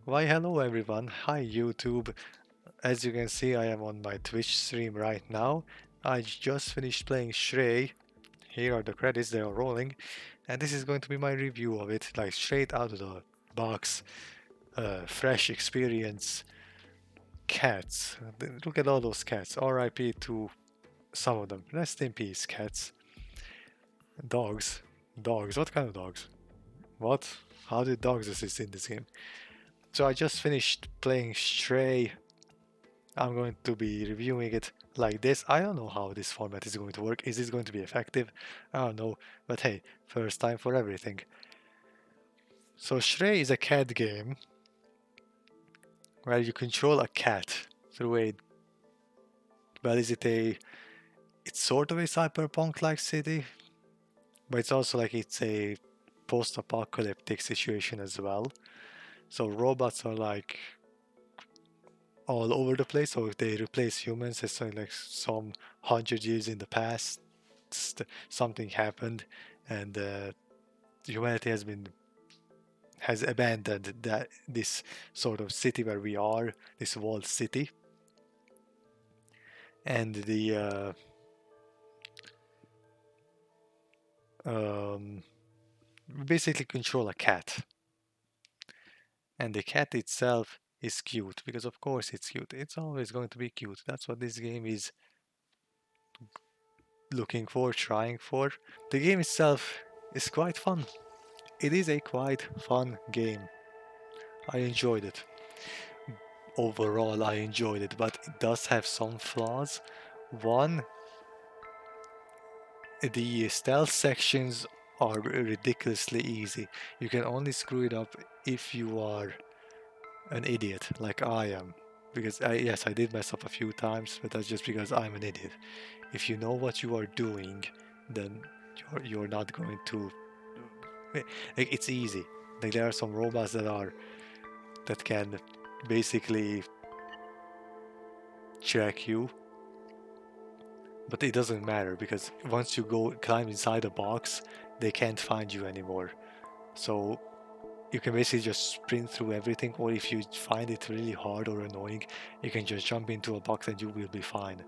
Why hello everyone, hi YouTube. As you can see I am on my Twitch stream right now. I just finished playing Shrey. Here are the credits, they are rolling. And this is going to be my review of it, like straight out of the box. Fresh experience. Cats. Look at all those cats. RIP to some of them. Rest in peace, cats. Dogs. Dogs. What kind of dogs? What? How did dogs exist in this game? So I just finished playing Stray. I'm going to be reviewing it like this. I don't know how this format is going to work. Is this going to be effective? I don't know. But hey, first time for everything. So Stray is a cat game where you control a cat through a, well, is it a, it's sort of a cyberpunk-like city, but it's also like it's a post-apocalyptic situation as well. So robots are like all over the place. So if they replace humans, it's like some 100 years in the past, something happened, and humanity has abandoned this sort of city where we are, this walled city, and the we basically control a cat, and the cat itself is cute because of course it's cute. It's always going to be cute. That's what this game is looking for, trying for. The game itself is quite fun. It is a quite fun game. I enjoyed it. Overall, I enjoyed it, but it does have some flaws. One, the stealth sections are ridiculously easy. You can only screw it up if you are an idiot, like I am. Because yes, I did mess up a few times, but that's just because I'm an idiot. If you know what you are doing, then you're not going to. Like, it's easy. Like there are some robots that can basically track you, but it doesn't matter because once you go climb inside a box, they can't find you anymore. So you can basically just sprint through everything, or if you find it really hard or annoying, you can just jump into a box and you will be fine.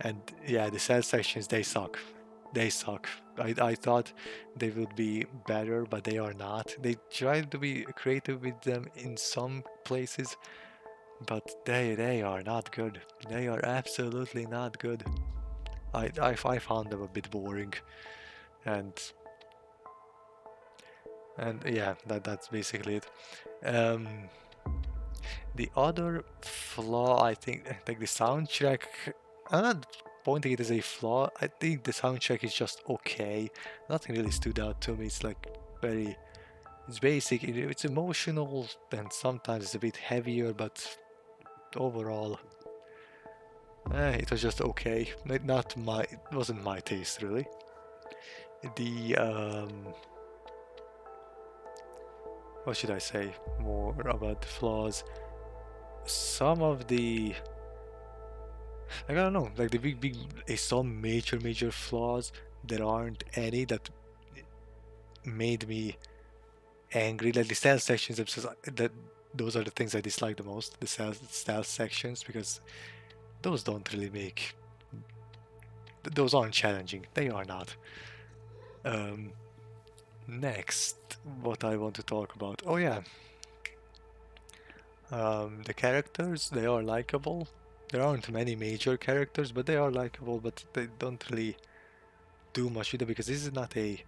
And yeah, the cell sections, they suck. They suck. I thought they would be better, but they are not. They try to be creative with them in some places, but they are not good. They are absolutely not good. I found them a bit boring, and yeah, that's basically it. Um, the other flaw, I think, like the soundtrack, I'm not pointing it as a flaw. I think the soundtrack is just okay. Nothing really stood out to me. It's like very, it's basic. It's emotional, and sometimes it's a bit heavier, but overall, it was just okay. Not my, it wasn't my taste really. The what should I say more about the flaws? Some of the, I don't know, like the big some major flaws. There aren't any that made me angry. Like the stealth sections, that those are the things I dislike the most. The stealth sections, because those don't really make, those aren't challenging. They are not. Um, Next, what I want to talk about. Oh yeah, the characters, they are likable. There aren't many major characters, but they are likable, but they don't really do much with them because this is not a,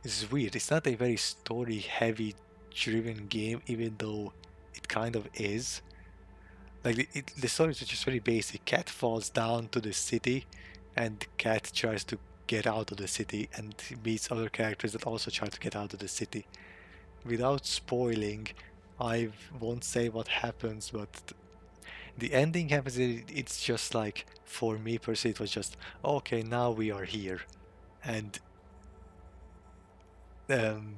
it's weird. It's not a very story heavy driven game, even though it kind of is. Like the story is just very basic. Cat falls down to the city, and Cat tries to get out of the city and meets other characters that also try to get out of the city. Without spoiling, I won't say what happens, but the ending happens. It's just like, for me personally, it was just okay. Now we are here, and um,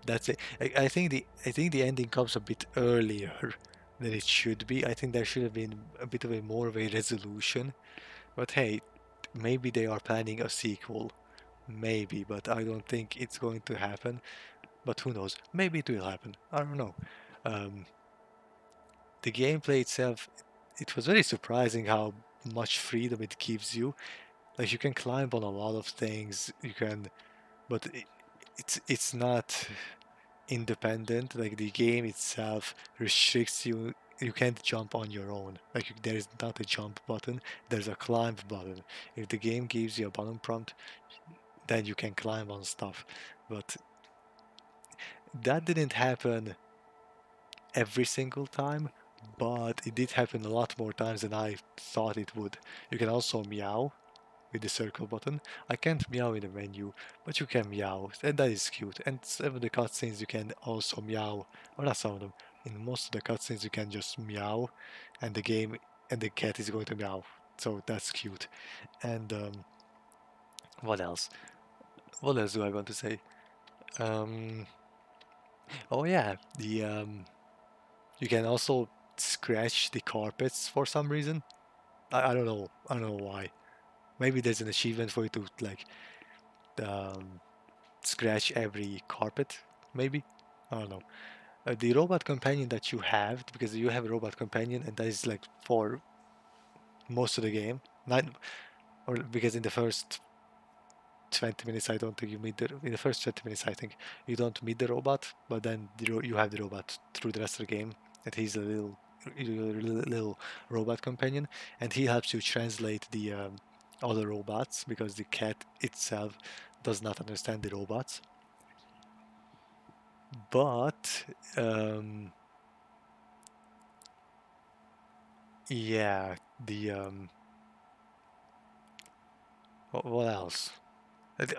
that's it. I think the ending comes a bit earlier than it should be. I think there should have been a bit of a more of a resolution. But hey, maybe they are planning a sequel. Maybe, but I don't think it's going to happen. but who knows? Maybe it will happen. I don't know. Um, the gameplay itself, it was very surprising how much freedom it gives you. Like you can climb on a lot of things. You can, but it's not independent. Like the game itself restricts you. You can't jump on your own. Like there is not a jump button. There's a climb button. If the game gives you a button prompt, then you can climb on stuff. But that didn't happen every single time. But it did happen a lot more times than I thought it would. You can also meow with the circle button. I can't meow in the menu, but you can meow, and that is cute. And some of the cutscenes you can also meow, or not some of them. In most of the cutscenes you can just meow, and the game and the cat is going to meow. So that's cute. And what else? What else do I want to say? Um, oh yeah, the you can also scratch the carpets for some reason. I don't know. I don't know why. Maybe there's an achievement for you to like um, scratch every carpet, maybe. I don't know. The robot companion that you have, because you have a robot companion, and that is like for most of the game. Not, or because in the first 20 minutes, I don't think you meet the. In the first 20 minutes, I think you don't meet the robot, but then you have the robot through the rest of the game, and he's a little robot companion, and he helps you translate the other robots because the cat itself does not understand the robots. But yeah, the what else?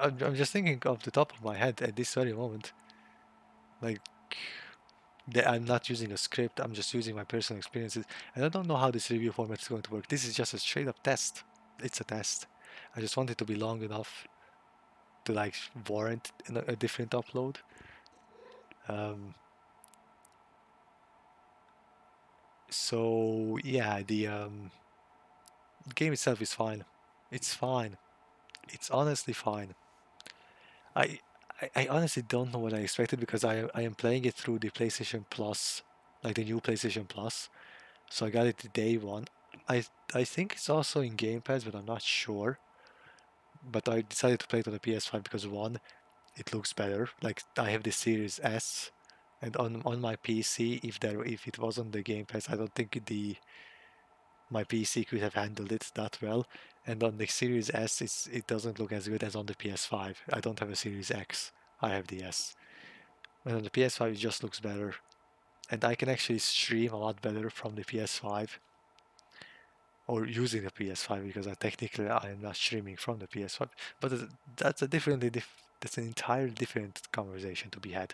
I'm just thinking off the top of my head at this very moment. Like, I'm not using a script. I'm just using my personal experiences, and I don't know how this review format is going to work. This is just a straight up test. It's a test. I just want it to be long enough to like warrant a different upload. Um, so yeah, the game itself is fine. It's fine. It's honestly fine. I I honestly don't know what I expected because I am playing it through the PlayStation Plus, like the new PlayStation Plus. So I got it the day one. I I think it's also in Game Pass, but I'm not sure. But I decided to play it on the PS5 because one, it looks better. Like I have the Series S, and on my PC, if it wasn't the Game Pass, I don't think the my PC could have handled it that well. And on the Series S, it doesn't look as good as on the PS5. I don't have a Series X. I have the S. And on the PS5, it just looks better. And I can actually stream a lot better from the PS5 or using the PS5 because I am not streaming from the PS5. But that's a that's an entirely different conversation to be had.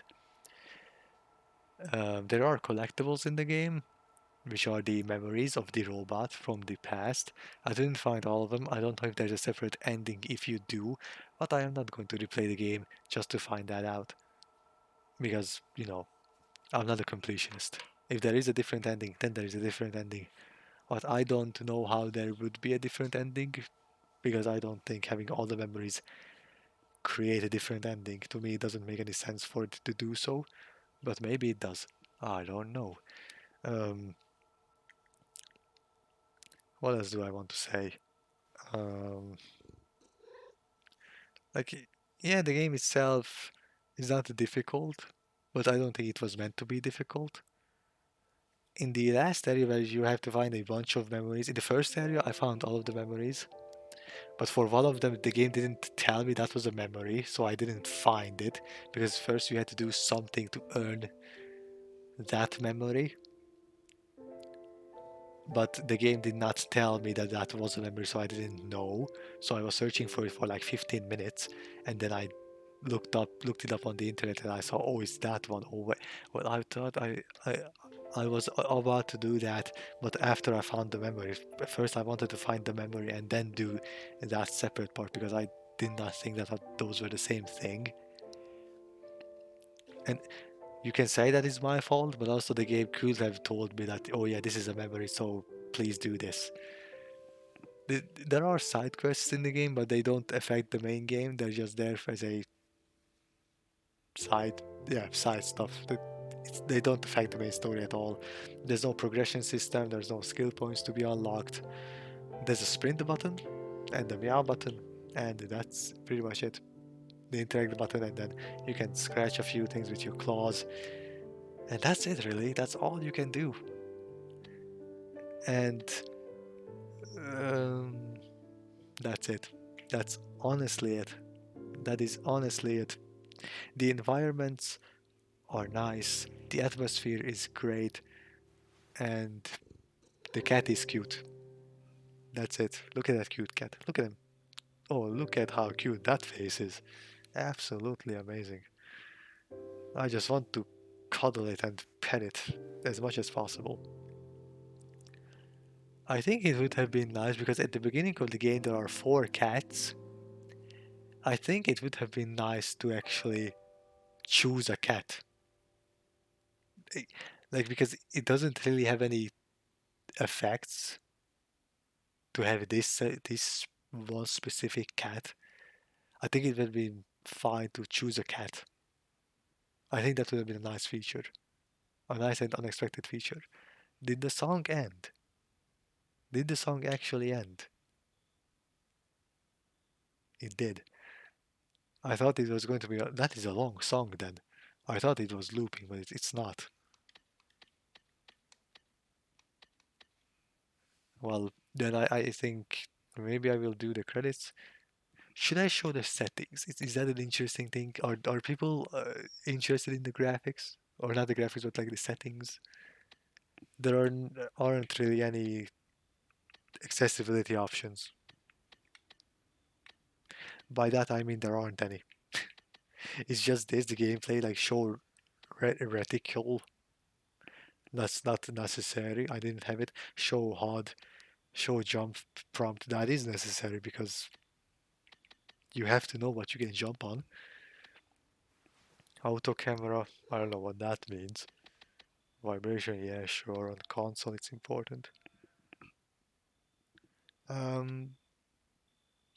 There are collectibles in the game, which are the memories of the robot from the past. I didn't find all of them. I don't know if there's a separate ending if you do, but I am not going to replay the game just to find that out because, I'm not a completionist. If there is a different ending, then there is a different ending. But I don't know how there would be a different ending because I don't think having all the memories create a different ending. To me, it doesn't make any sense for it to do so, but maybe it does. I don't know. Um, what else do I want to say? Um, like, yeah, the game itself is not difficult, but I don't think it was meant to be difficult. In the last area where you have to find a bunch of memories, in the first area I found all of the memories, but for one of them the game didn't tell me that was a memory, so I didn't find it because first you had to do something to earn that memory, but the game did not tell me that that was a memory, so I didn't know. So I was searching for it for like 15 minutes, and then I looked it up on the internet, and I saw, oh, it's that one. Oh, wait. Well, I thought I was about to do that, but after I found the memory, first I wanted to find the memory and then do that separate part because I did not think that those were the same thing. And you can say that is my fault, but also the game could have told me that, oh yeah, this is a memory, so please do this. There are side quests in the game, but they don't affect the main game. They're just there as a side yeah, side stuff that they don't affect the main story at all. There's no progression system, there's no skill points to be unlocked. There's a sprint button and the meow button, and that's pretty much it. The interact button, and then you can scratch a few things with your claws, and that's it really. That's all you can do. And um, that's it. That's honestly it. That is honestly it. The environments are nice, the atmosphere is great, and the cat is cute. That's it. Look at that cute cat. Look at him. Oh, look at how cute that face is. Absolutely amazing. I just want to cuddle it and pet it as much as possible. I think it would have been nice because at the beginning of the game there are four cats. I think it would have been nice to actually choose a cat. Eh, Like, because it doesn't really have any effects to have this one specific cat. I think it would have been fine to choose a cat. I think that would have been a nice feature. A nice and unexpected feature. Did the song end? Did the song actually end? It did. I thought it was going to be. That is a long song then. I thought it was looping, but it's not. Well, then I think maybe I will do the credits. Should I show the settings? Is that an interesting thing? Are people interested in the graphics? Or not the graphics, but like the settings? Aren't really any accessibility options. By that I mean there aren't any. It's just this, the gameplay, like show reticle. That's not necessary. I didn't have it. Show HUD, show jump prompt. That is necessary because you have to know what you can jump on. Auto camera, I don't know what that means. Vibration, yeah, sure. On console, it's important. Um,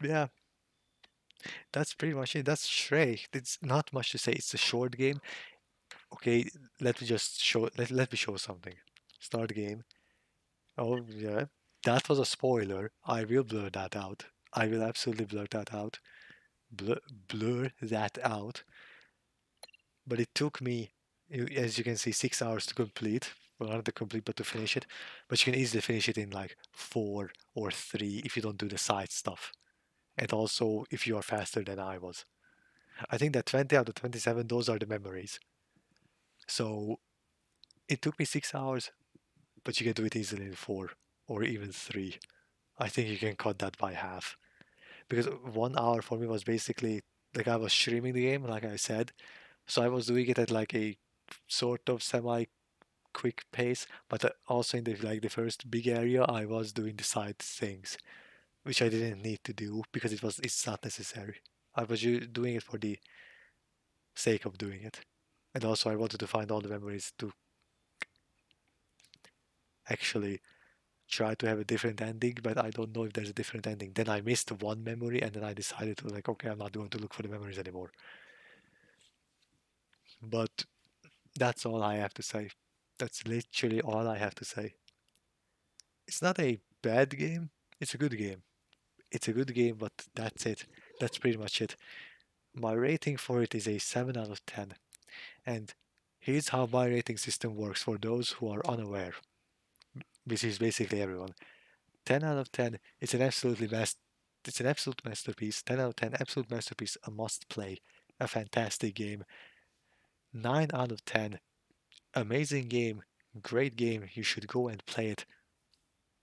yeah, that's pretty much it. That's Shrek. It's not much to say. It's a short game. Okay, let me just show. Let me show something. Start game. Oh yeah, that was a spoiler. I will blur that out. I will absolutely blur that out. Blur, blur that out. But it took me, as you can see, 6 hours to complete. Well, not to complete, but to finish it. But you can easily finish it in like 4 or 3 if you don't do the side stuff. And also if you are faster than I was. I think that 20 out of 27, those are the memories. So it took me 6 hours, but you can do it easily in 4 or even 3. I think you can cut that by half. Because 1 hour for me was basically like I was streaming the game, like I said. So I was doing it at like a sort of semi quick pace, but also in the first big area, I was doing the side things, which I didn't need to do because it's not necessary. I was doing it for the sake of doing it, and also I wanted to find all the memories to actually try to have a different ending, but I don't know if there's a different ending. Then I missed one memory, and then I decided to like, okay, I'm not going to look for the memories anymore. But that's all I have to say. That's literally all I have to say. It's not a bad game. It's a good game. It's a good game, but that's it. That's pretty much it. My rating for it is a 7 out of 10. And here's how my rating system works for those who are unaware, which is basically everyone. 10 out of 10, it's an absolute masterpiece. 10 out of 10, absolute masterpiece, a must play, a fantastic game. 9 out of 10, amazing game, great game, you should go and play it.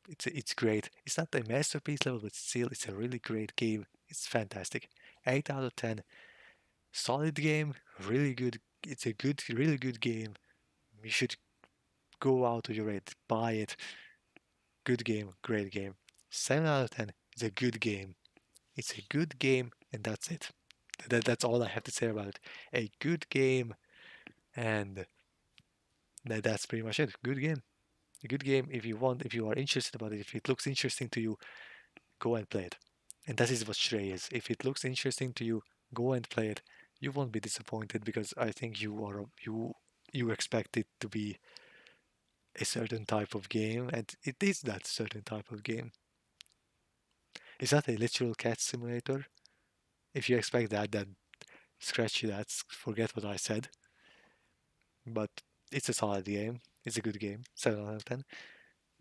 It's great. It's not a masterpiece level, but still, it's a really great game. It's fantastic. 8 out of 10. Solid game, really good. It's a good, really good game. You should go out to your it, buy it. Good game, great game. 7 out of 10. It's a good game. It's a good game, and that's it. That's all I have to say about it. A good game, and that's pretty much it. Good game. A good game. If you are interested about it, if it looks interesting to you, go and play it. And that is what Stray is. If it looks interesting to you, go and play it. you won't be disappointed because I think you expect it to be a certain type of game, and it is that certain type of game. It's not a literal cat simulator. If you expect that, then scratch that. Forget what I said. But it's a solid game. It's a good game. 7 out of 10.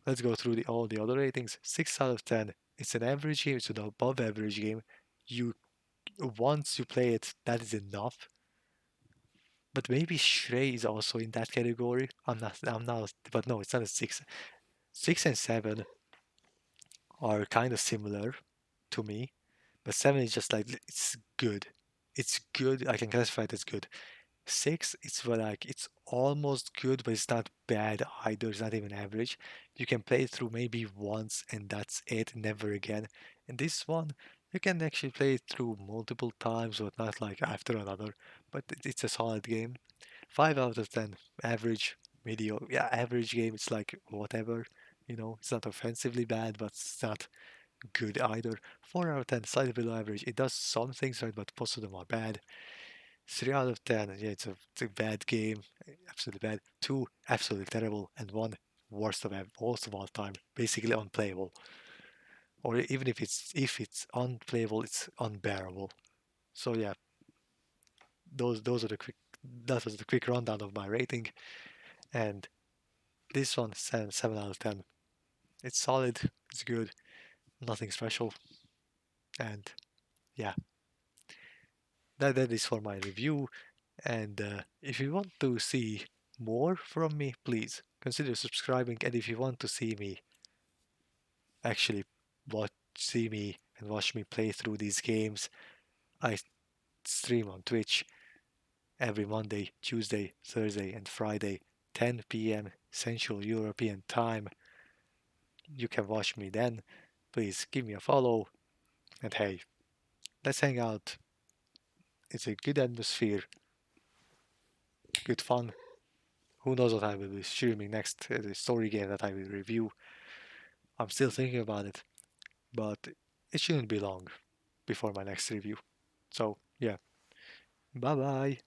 Let's go through all the other ratings. 6 out of 10. It's an average game. It's an above average game. You once you play it, that is enough. But maybe Shrey is also in that category. I'm not. But no, it's not a six. 6 and 7 are kind of similar to me, but 7 is just like it's good. It's good. I can classify it as good. 6, it's like it's almost good, but it's not bad either. It's not even average. You can play it through maybe once, and that's it. Never again. And this one, you can actually play it through multiple times, but not like after another. But it's a solid game. 5 out of 10, average, mediocre. Yeah, average game. It's like whatever. It's not offensively bad, but it's not good either. 4 out of 10, slightly below average. It does some things right, but most of them are bad. 3 out of 10, yeah, it's a bad game, absolutely bad. Two, absolutely terrible, and one, worst of all time, basically unplayable. Or even if it's unplayable, it's unbearable. So yeah, those are the quick. That was the quick rundown of my rating, and this one, 7 out of 10. It's solid, it's good, nothing special, and yeah, that is for my review. And if you want to see more from me, please consider subscribing. And if you want to see me actually see me and watch me play through these games, I stream on Twitch every Monday, Tuesday, Thursday, and Friday, 10 p.m. Central European Time. You can watch me then. Please give me a follow. And hey, let's hang out. It's a good atmosphere, good fun. Who knows what I will be streaming next? The story game that I will review. I'm still thinking about it, but it shouldn't be long before my next review. So, yeah, bye bye.